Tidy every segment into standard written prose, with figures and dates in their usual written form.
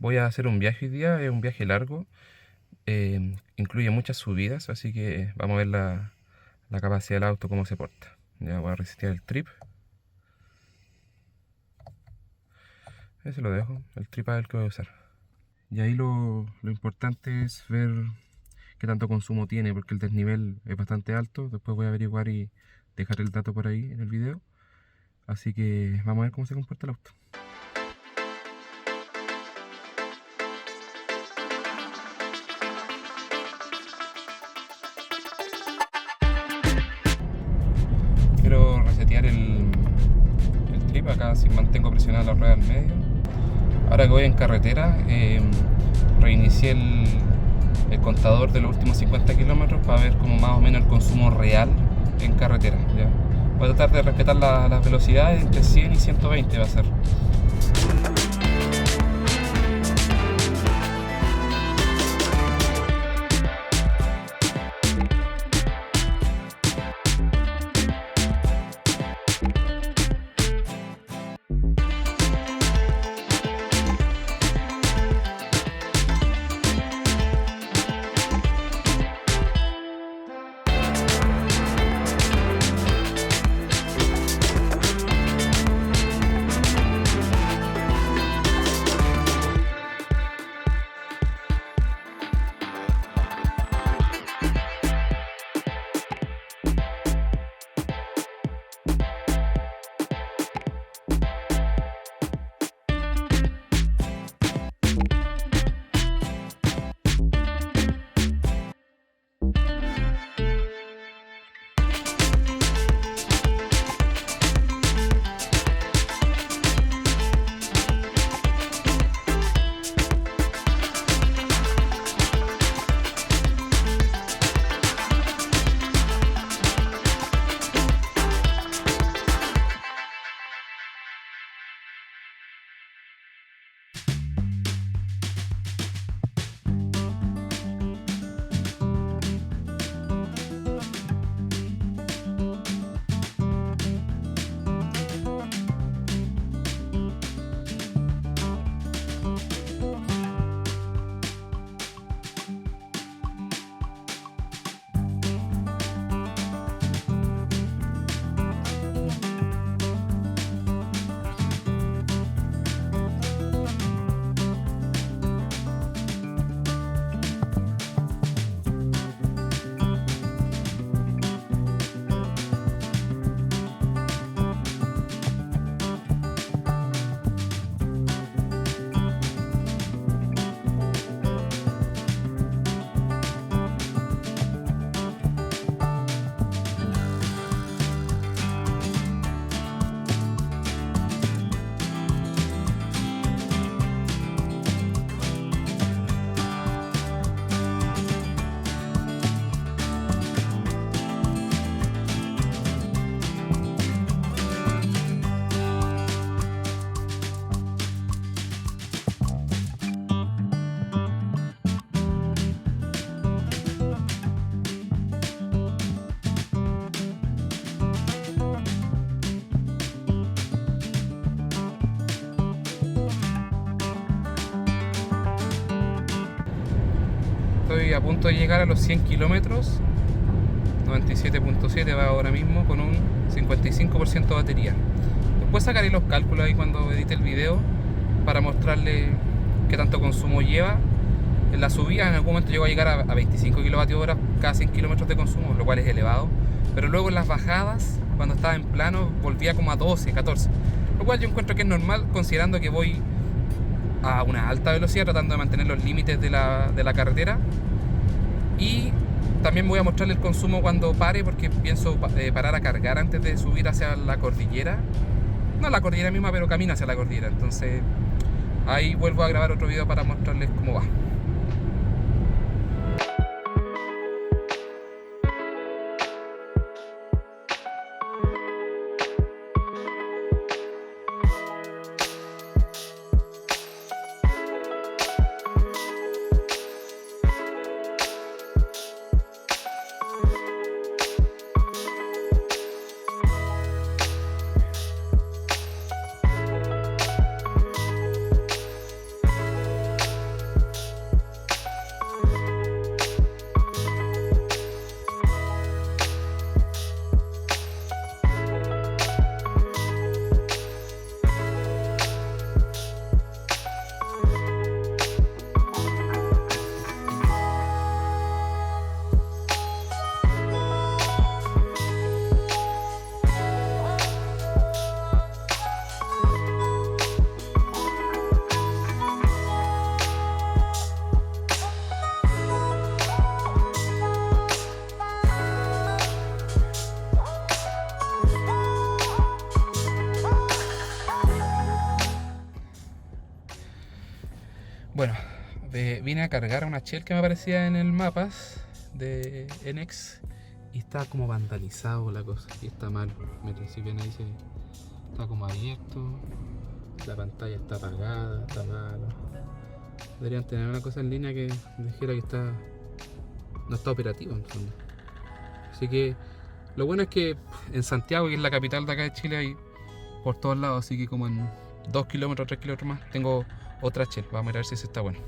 Voy a hacer un viaje hoy día, es un viaje largo, incluye muchas subidas, así que vamos a ver la capacidad del auto, cómo se porta. Ya voy a resetear el trip. Ese lo dejo, el trip es el que voy a usar. Y ahí lo importante es ver qué tanto consumo tiene, porque el desnivel es bastante alto. Después voy a averiguar y dejar el dato por ahí en el video. Así que vamos a ver cómo se comporta el auto. Quiero resetear el trip acá, si mantengo presionada la rueda al medio. Ahora que voy en carretera, reinicié el contador de los últimos 50 kilómetros para ver como más o menos el consumo real en carretera. ¿Ya? Voy a tratar de respetar las velocidades entre 100 y 120 va a ser. Estoy a punto de llegar a los 100 kilómetros, 97.7 va ahora mismo con un 55% de batería. Después sacaré los cálculos ahí cuando edite el video para mostrarle qué tanto consumo lleva. En la subida en algún momento llego a llegar a 25 kWh cada 100 kilómetros de consumo, lo cual es elevado. Pero luego en las bajadas, cuando estaba en plano, volvía como a 12, 14. Lo cual yo encuentro que es normal considerando que voy a una alta velocidad tratando de mantener los límites de la carretera. Y también voy a mostrarle el consumo cuando pare, porque pienso parar a cargar antes de subir hacia la cordillera. No la cordillera misma, pero camino hacia la cordillera. Entonces ahí vuelvo a grabar otro video para mostrarles cómo va. Bueno, vine a cargar a una Shell que me aparecía en el mapas de NX y está como vandalizado la cosa y está mal. Miren, si ven ahí está como abierto, la pantalla está apagada, está mala. Deberían tener una cosa en línea que dijera que no está operativo en el fondo. Así que lo bueno es que en Santiago, que es la capital de acá de Chile, hay por todos lados, así que como en 2 kilómetros, 3 kilómetros más, tengo otra Shell. Vamos a mirar si esa está buena.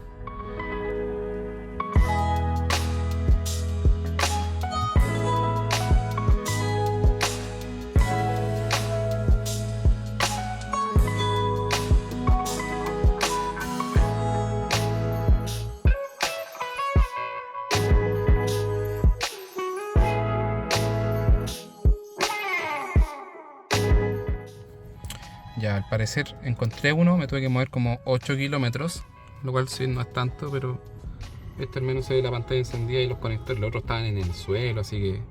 Ya, al parecer encontré uno, me tuve que mover como 8 kilómetros, lo cual sí no es tanto, pero este al menos se ve la pantalla encendida y los conectores, los otros estaban en el suelo, así que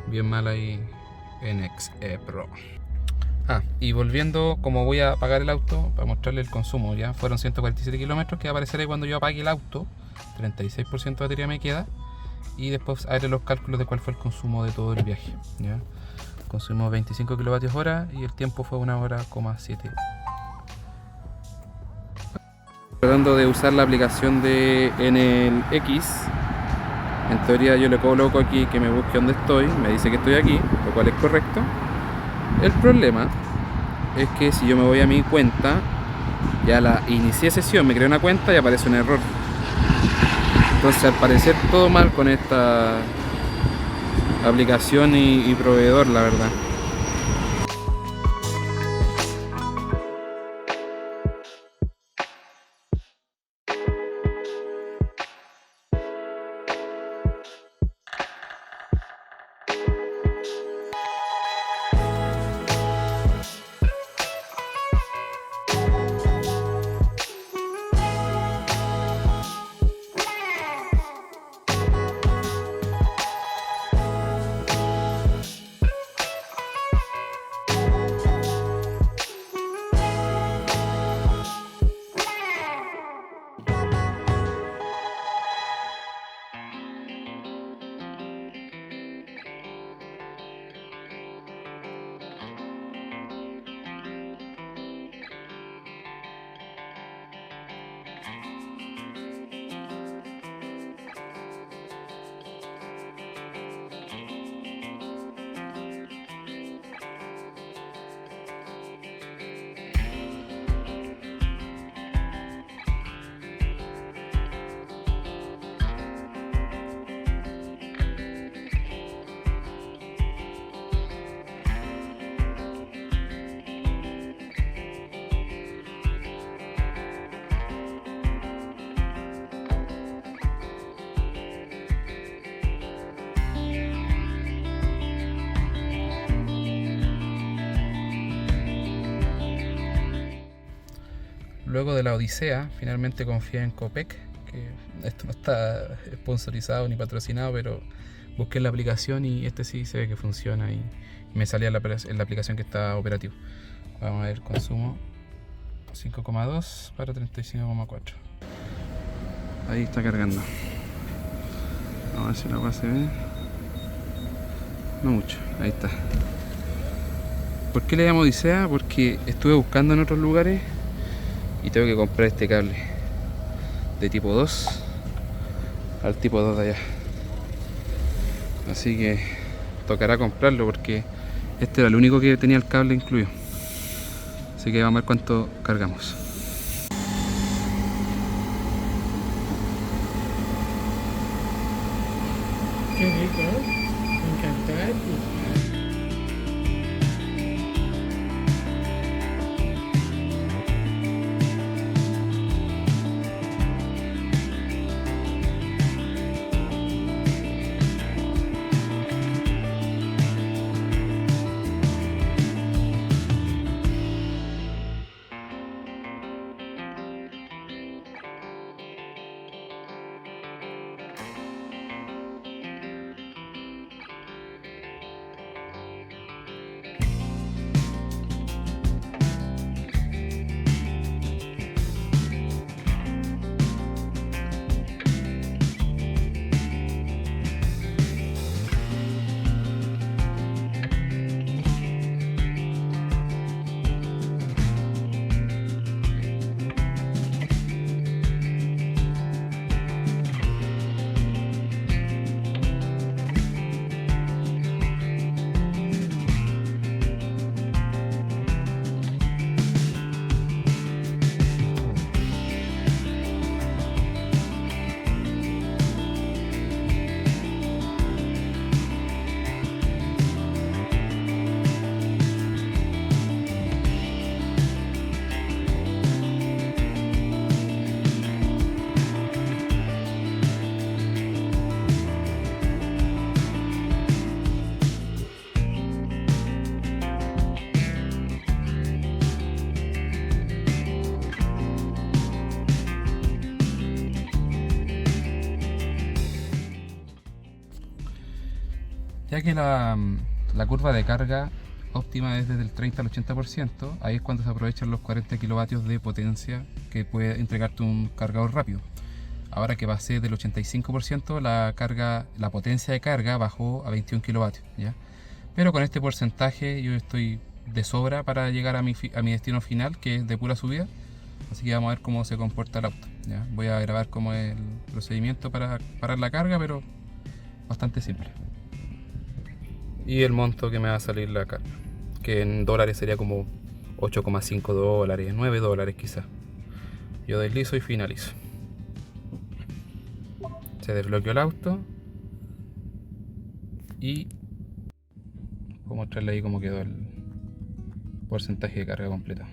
bien mal ahí NX Pro. Y volviendo, como voy a apagar el auto, para mostrarle el consumo, ya fueron 147 kilómetros, que va a aparecer ahí cuando yo apague el auto, 36% de batería me queda, y después haré los cálculos de cuál fue el consumo de todo el viaje, ¿ya? Consumimos 25 kilovatios hora y el tiempo fue 1 hora,7. Tratando de usar la aplicación de NX. En teoría yo le coloco aquí que me busque donde estoy, me dice que estoy aquí, lo cual es correcto. El problema es que si yo me voy a mi cuenta, ya la inicié sesión, me creé una cuenta y aparece un error. Entonces al parecer todo mal con esta aplicación y proveedor, la verdad. Luego de la odisea, finalmente confié en Copec, que esto no está sponsorizado ni patrocinado, pero busqué la aplicación y este sí se ve que funciona y me salía en la aplicación que está operativo. Vamos a ver, consumo 5,2 para 35,4. Ahí está cargando. Vamos a ver si la agua se ve. No mucho, ahí está. ¿Por qué le llamo odisea? Porque estuve buscando en otros lugares y tengo que comprar este cable de tipo 2 al tipo 2 de allá, así que tocará comprarlo porque este era el único que tenía el cable incluido. Así que vamos a ver cuánto cargamos. Qué rico, me encanta. Ya que la curva de carga óptima es desde el 30 al 80%, ahí es cuando se aprovechan los 40 kilovatios de potencia que puede entregarte un cargador rápido. Ahora que pasé del 85%, la potencia de carga bajó a 21 kilovatios, ¿ya? Pero con este porcentaje yo estoy de sobra para llegar a mi destino final, que es de pura subida. Así que vamos a ver cómo se comporta el auto, ¿ya? Voy a grabar cómo es el procedimiento para parar la carga, pero bastante simple. Y el monto que me va a salir la carga, que en dólares sería como 8,5 dólares, 9 dólares quizás. Yo deslizo y finalizo. Se desbloqueó el auto y voy a mostrarle ahí cómo quedó el porcentaje de carga completa.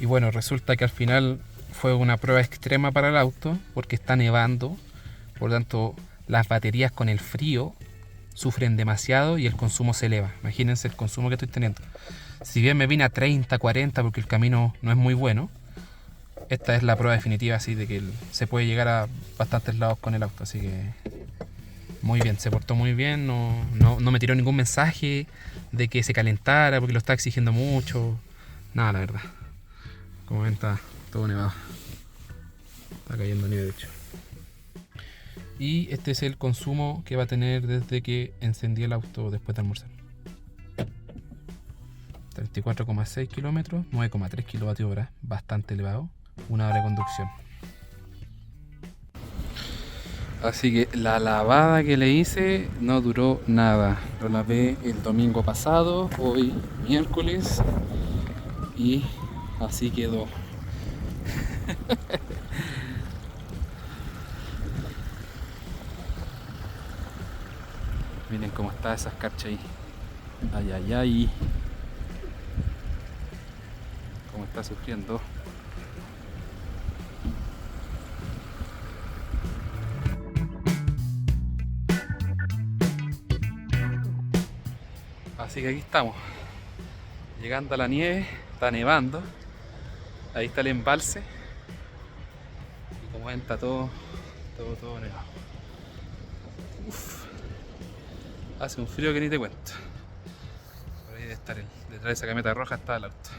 Y bueno, resulta que al final fue una prueba extrema para el auto porque está nevando, por lo tanto las baterías con el frío sufren demasiado y el consumo se eleva. Imagínense el consumo que estoy teniendo. Si bien me vine a 30, 40 porque el camino no es muy bueno, esta es la prueba definitiva así de que se puede llegar a bastantes lados con el auto, así que muy bien, se portó muy bien, no me tiró ningún mensaje de que se calentara porque lo está exigiendo mucho, nada, la verdad. Como ven, está todo nevado, está cayendo nieve de hecho. Y este es el consumo que va a tener desde que encendí el auto después de almorzar. 34,6 kilómetros, 9,3 kilovatios hora, bastante elevado, 1 hora de conducción. Así que la lavada que le hice no duró nada. Lo lavé el domingo pasado, hoy miércoles, y así quedó. Miren cómo está esa escarcha ahí. Ay, ay, ay. Cómo está sufriendo. Así que aquí estamos, llegando a la nieve, está nevando, ahí está el embalse y como ven está todo nevado. Uf, hace un frío que ni te cuento. Por ahí debe estar detrás de esa camioneta roja está el auto.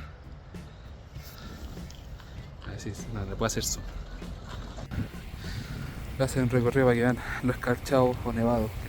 A ver si no, le puedo hacer zoom. Le hacen un recorrido para que vean lo escarchado o nevado que está.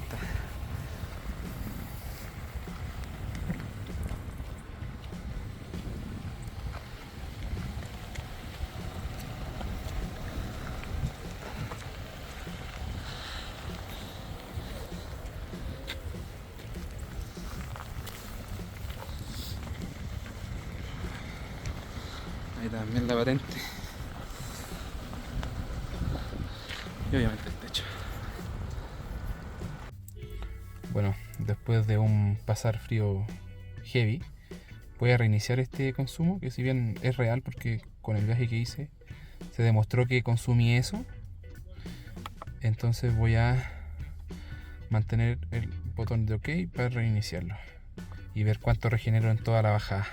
Ahí también la patente. Y obviamente el techo. Bueno, después de un pasar frío heavy, voy a reiniciar este consumo, que si bien es real porque con el viaje que hice se demostró que consumí eso. Entonces voy a mantener el botón de OK para reiniciarlo y ver cuánto regenero en toda la bajada.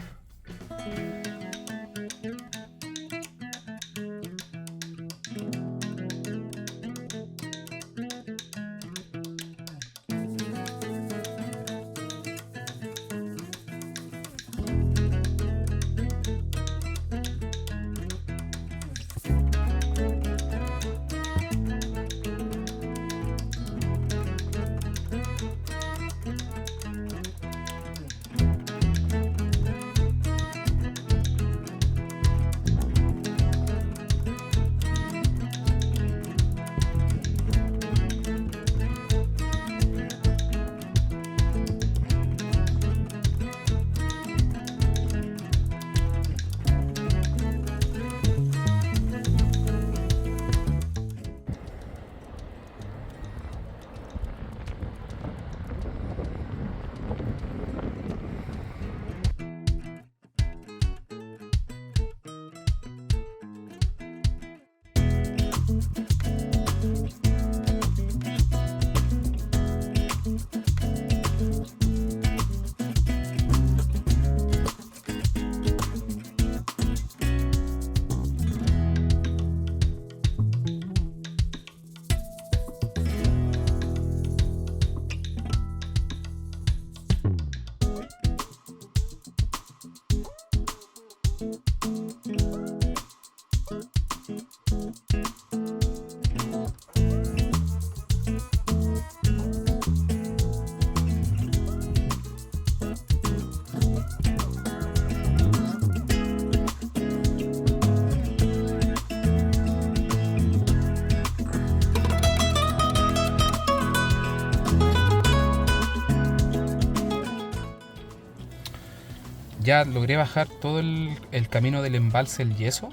Ya logré bajar todo el camino del embalse El Yeso.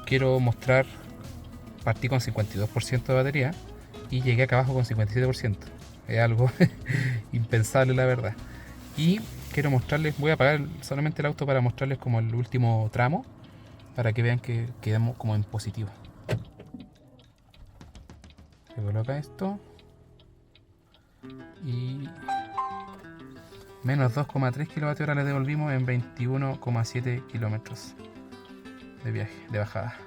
Quiero mostrar, partí con 52% de batería y llegué acá abajo con 57%. Es algo impensable la verdad. Y quiero mostrarles, voy a apagar solamente el auto para mostrarles como el último tramo, para que vean que quedamos como en positivo. Se coloca esto y menos 2,3 kWh le devolvimos en 21,7 kilómetros de viaje, de bajada.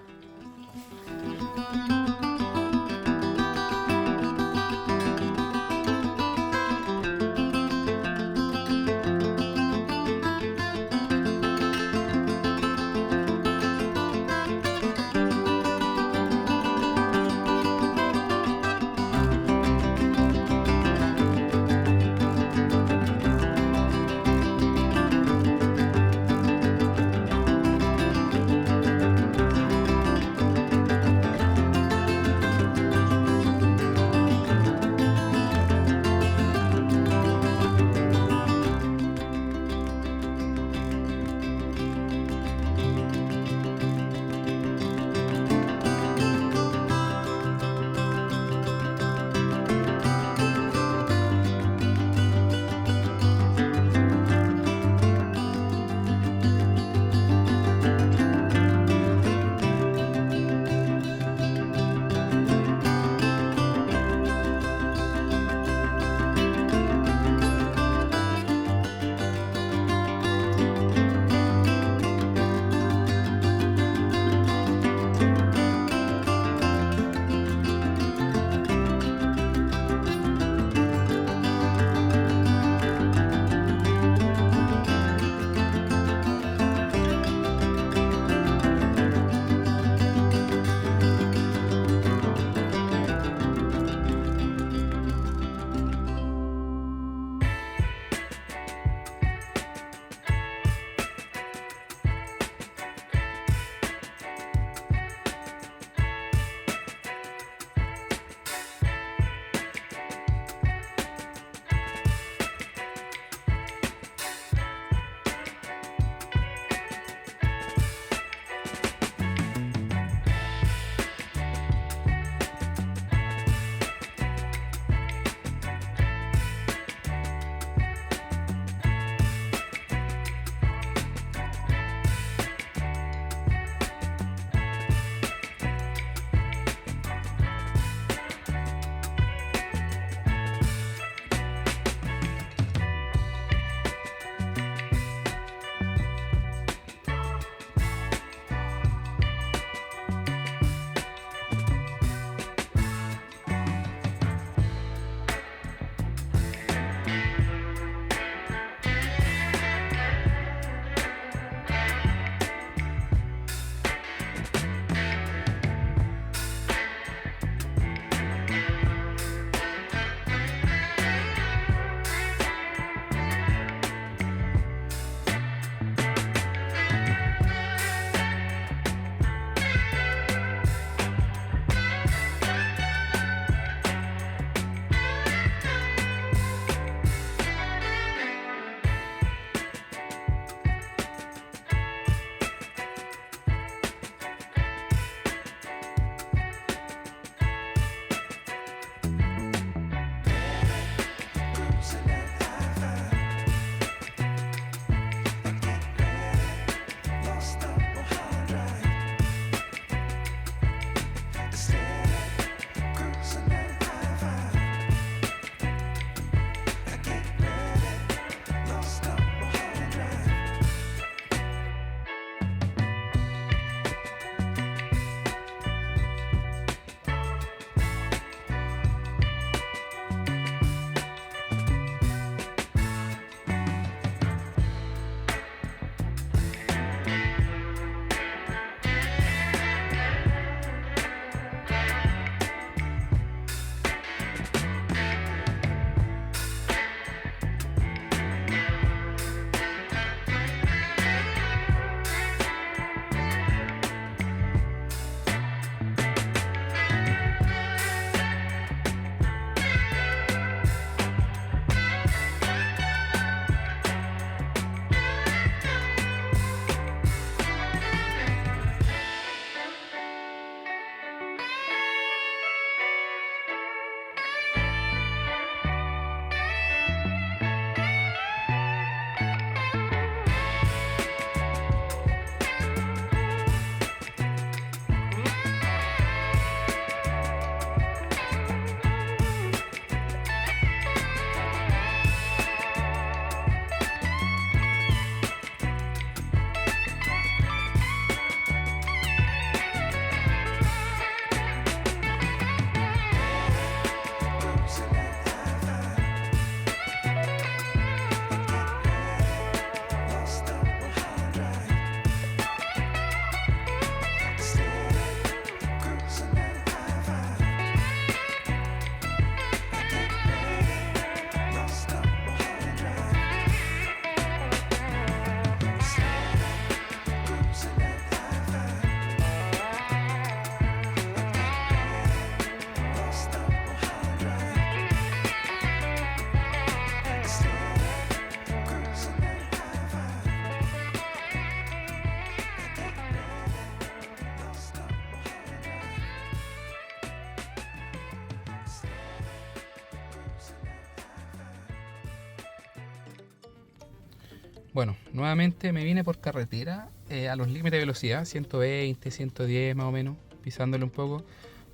Bueno, nuevamente me vine por carretera a los límites de velocidad, 120, 110 más o menos, pisándole un poco,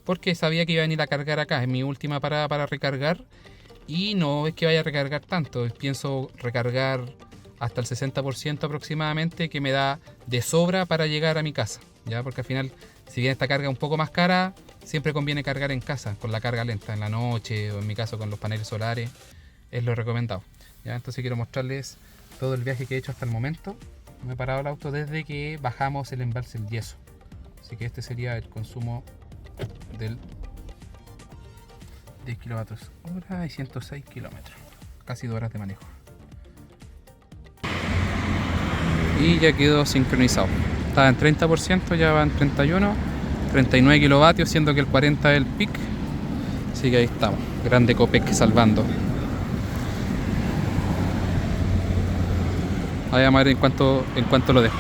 porque sabía que iba a venir a cargar acá, es mi última parada para recargar, y no es que vaya a recargar tanto, pienso recargar hasta el 60% aproximadamente, que me da de sobra para llegar a mi casa, ¿ya? Porque al final, si bien esta carga es un poco más cara, siempre conviene cargar en casa, con la carga lenta, en la noche, o en mi caso con los paneles solares, es lo recomendado, ¿ya? Entonces quiero mostrarles todo el viaje que he hecho hasta el momento. Me he parado el auto desde que bajamos el embalse El Yeso, así que este sería el consumo del 10 kilómetros hora y 106 kilómetros, casi 2 horas de manejo. Y ya quedó sincronizado, estaba en 30%, ya va en 31, 39 kilovatios, siendo que el 40 es el pic, así que ahí estamos, grande Copec salvando. Ahí vamos a ver en cuanto lo dejo.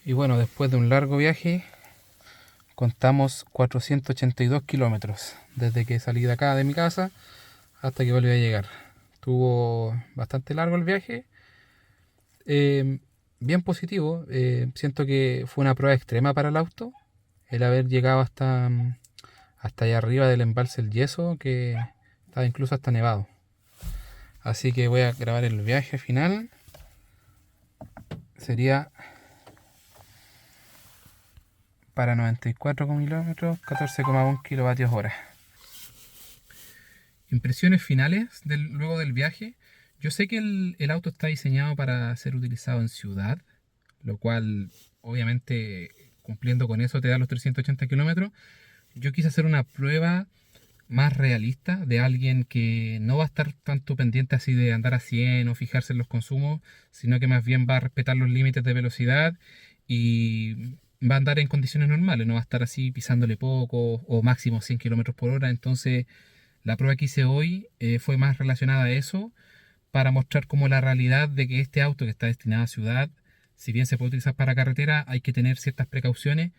Y bueno, después de un largo viaje, contamos 482 kilómetros desde que salí de acá, de mi casa, hasta que volví a llegar. Estuvo bastante largo el viaje, bien positivo. Siento que fue una prueba extrema para el auto, el haber llegado hasta allá arriba del embalse El Yeso, que estaba incluso hasta nevado. Así que voy a grabar el viaje final. Sería para 94 kilómetros, 14,1 kilovatios hora. Impresiones finales luego del viaje. Yo sé que el auto está diseñado para ser utilizado en ciudad, lo cual obviamente cumpliendo con eso te da los 380 kilómetros. Yo quise hacer una prueba más realista de alguien que no va a estar tanto pendiente así de andar a 100 o fijarse en los consumos, sino que más bien va a respetar los límites de velocidad y va a andar en condiciones normales, no va a estar así pisándole poco o máximo 100 kilómetros por hora. Entonces la prueba que hice hoy fue más relacionada a eso, para mostrar como la realidad de que este auto que está destinado a ciudad, si bien se puede utilizar para carretera, hay que tener ciertas precauciones,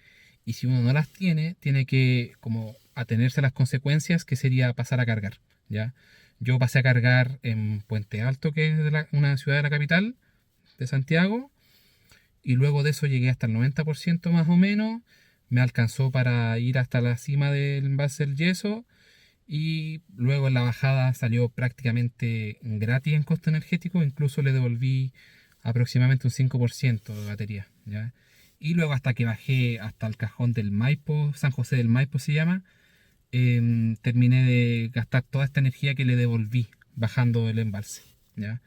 y si uno no las tiene, tiene que como atenerse a las consecuencias, que sería pasar a cargar, ¿ya? Yo pasé a cargar en Puente Alto, que es una ciudad de la capital de Santiago, y luego de eso llegué hasta el 90% más o menos, me alcanzó para ir hasta la cima del embalse del Yeso, y luego en la bajada salió prácticamente gratis en costo energético, incluso le devolví aproximadamente un 5% de batería, ¿ya? Y luego hasta que bajé hasta el cajón del Maipo, San José del Maipo se llama, terminé de gastar toda esta energía que le devolví bajando el embalse, ¿ya?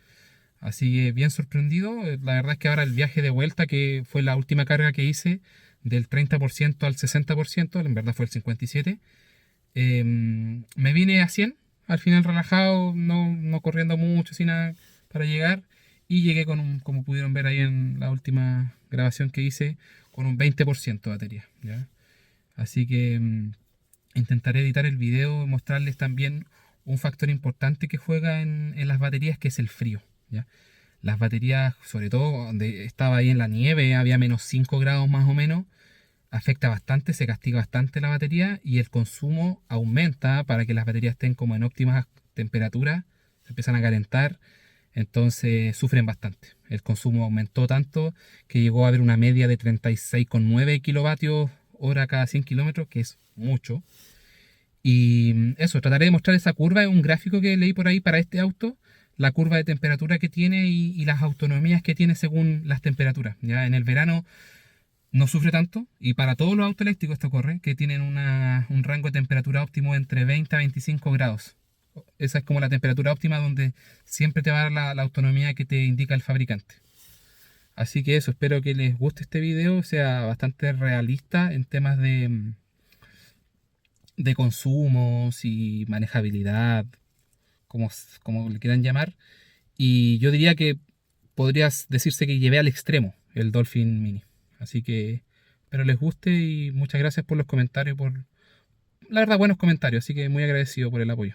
Así que bien sorprendido. La verdad es que ahora el viaje de vuelta, que fue la última carga que hice, del 30% al 60%, en verdad fue el 57%, me vine a 100, al final relajado, no corriendo mucho, sin nada para llegar. Y llegué con como pudieron ver ahí en la última grabación que hice, con un 20% de batería, ¿ya? Así que intentaré editar el video y mostrarles también un factor importante que juega en las baterías, que es el frío, ¿ya? Las baterías, sobre todo donde estaba ahí en la nieve, había menos 5 grados más o menos, afecta bastante, se castiga bastante la batería, y el consumo aumenta para que las baterías estén como en óptimas temperaturas, se empiezan a calentar, entonces sufren bastante. El consumo aumentó tanto que llegó a haber una media de 36,9 kilovatios hora cada 100 kilómetros, que es mucho. Y eso, trataré de mostrar esa curva, es un gráfico que leí por ahí para este auto, la curva de temperatura que tiene y las autonomías que tiene según las temperaturas. Ya en el verano no sufre tanto, y para todos los autos eléctricos esto corre, que tienen un rango de temperatura óptimo entre 20 a 25 grados. Esa es como la temperatura óptima donde siempre te va a dar la autonomía que te indica el fabricante. Así que eso, espero que les guste este video, sea bastante realista en temas de consumos y manejabilidad, como le quieran llamar. Y yo diría que podrías decirse que llevé al extremo el Dolphin Mini. Así que espero les guste, y muchas gracias por los comentarios, por la verdad buenos comentarios, así que muy agradecido por el apoyo.